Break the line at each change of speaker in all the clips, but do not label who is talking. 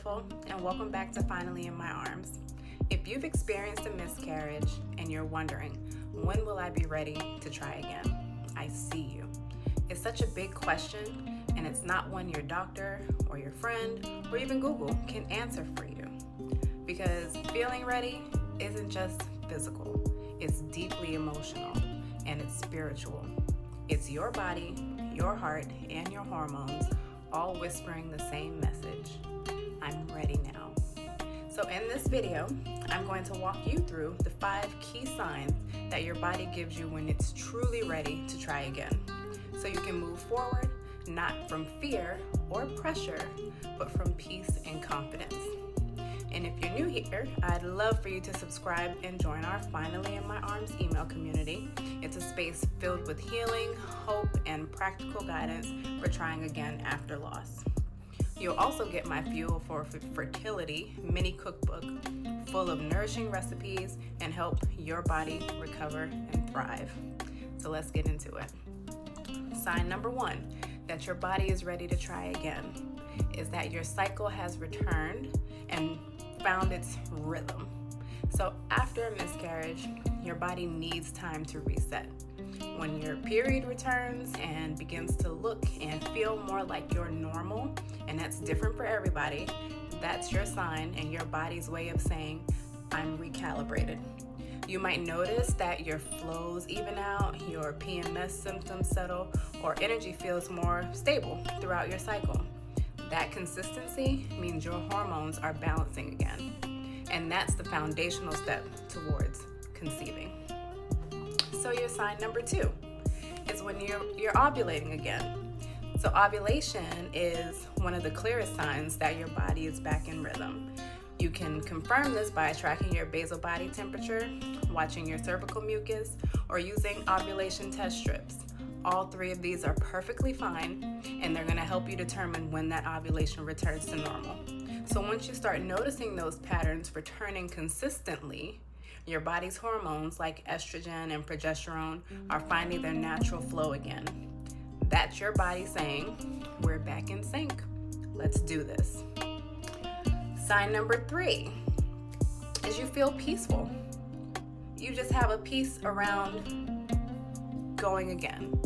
beautiful, and welcome back to Finally in My Arms. If you've experienced a miscarriage and you're wondering, when will I be ready to try again? I see you. It's such a big question, and it's not one your doctor or your friend or even Google can answer for you. Because feeling ready isn't just physical, it's deeply emotional and it's spiritual. It's your body, your heart, and your hormones all whispering the same message. I'm ready now. So in this video, I'm going to walk you through the 5 key signs that your body gives you when it's truly ready to try again. So you can move forward, not from fear or pressure, but from peace and confidence. And if you're new here, I'd love for you to subscribe and join our Finally in My Arms email community. It's a space filled with healing, hope, and practical guidance for trying again after loss. You'll also get my Fuel for Fertility mini cookbook full of nourishing recipes and help your body recover and thrive. So let's get into it. Sign number 1, that your body is ready to try again, is that your cycle has returned and found its rhythm. So after a miscarriage, your body needs time to reset. When your period returns and begins to look and feel more like your normal, and that's different for everybody, that's your sign and your body's way of saying, I'm recalibrated. You might notice that your flows even out, your PMS symptoms settle, or energy feels more stable throughout your cycle. That consistency means your hormones are balancing again. And that's the foundational step towards conceiving. So your sign number 2 is when you're ovulating again. So ovulation is one of the clearest signs that your body is back in rhythm. You can confirm this by tracking your basal body temperature, watching your cervical mucus, or using ovulation test strips. All 3 of these are perfectly fine, and they're going to help you determine when that ovulation returns to normal. So once you start noticing those patterns returning consistently, your body's hormones like estrogen and progesterone are finding their natural flow again. That's your body saying, we're back in sync. Let's do this. Sign number 3 is you feel peaceful. You just have a peace around going again.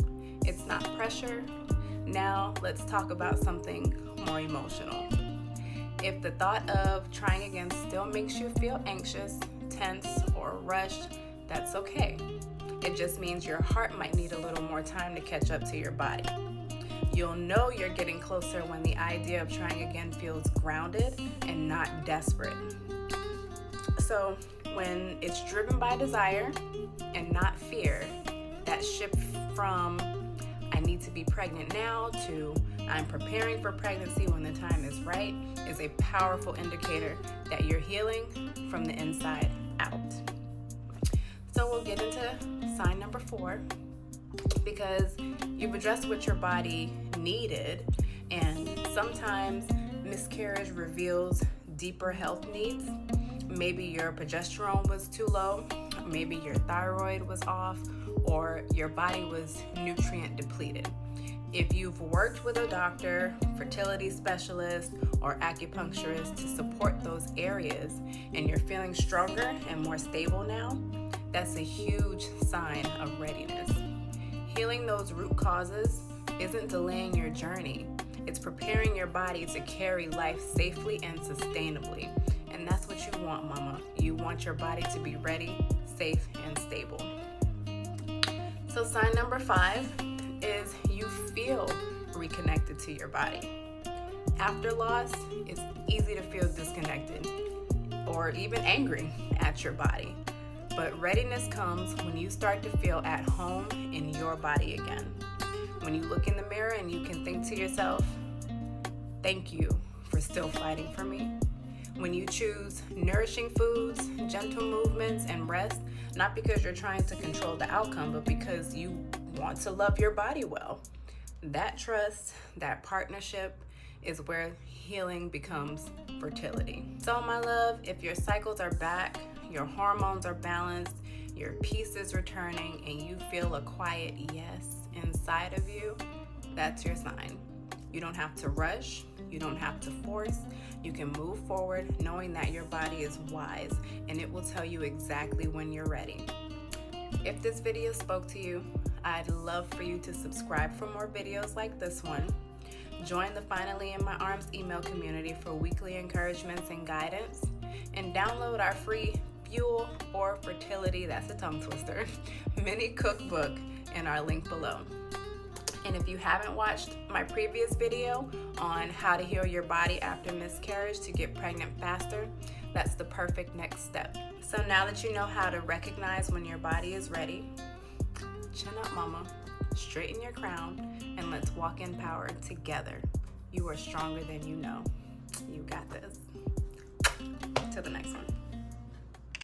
It's not pressure. Now let's talk about something more emotional. If the thought of trying again still makes you feel anxious, tense, or rushed, that's okay. It just means your heart might need a little more time to catch up to your body. You'll know you're getting closer when the idea of trying again feels grounded and not desperate. So when it's driven by desire and not fear, that shift from I need to be pregnant now to I'm preparing for pregnancy when the time is right is a powerful indicator that you're healing from the inside out. So we'll get into sign number 4 because you've addressed what your body needed, and sometimes miscarriage reveals deeper health needs. Maybe your progesterone was too low, maybe your thyroid was off, or your body was nutrient depleted. If you've worked with a doctor, fertility specialist, or acupuncturist to support those areas and you're feeling stronger and more stable now, that's a huge sign of readiness. Healing those root causes isn't delaying your journey. It's preparing your body to carry life safely and sustainably. And that's what you want, mama. You want your body to be ready, safe, and stable. So sign number 5 is you feel reconnected to your body. After loss, it's easy to feel disconnected or even angry at your body. But readiness comes when you start to feel at home in your body again. When you look in the mirror and you can think to yourself, thank you for still fighting for me. When you choose nourishing foods, gentle movements, and rest, not because you're trying to control the outcome, but because you want to love your body well. That trust, that partnership is where healing becomes fertility. So my love, if your cycles are back, your hormones are balanced, your peace is returning, and you feel a quiet yes inside of you, that's your sign. You don't have to rush. You don't have to force. You can move forward knowing that your body is wise and it will tell you exactly when you're ready. If this video spoke to you, I'd love for you to subscribe for more videos like this one. Join the Finally in My Arms email community for weekly encouragements and guidance. And download our free Fuel or Fertility, that's a tongue twister, mini cookbook in our link below. And if you haven't watched my previous video on how to heal your body after miscarriage to get pregnant faster, that's the perfect next step. So now that you know how to recognize when your body is ready, chin up, mama, straighten your crown, and let's walk in power together. You are stronger than you know. You got this. Till the next one.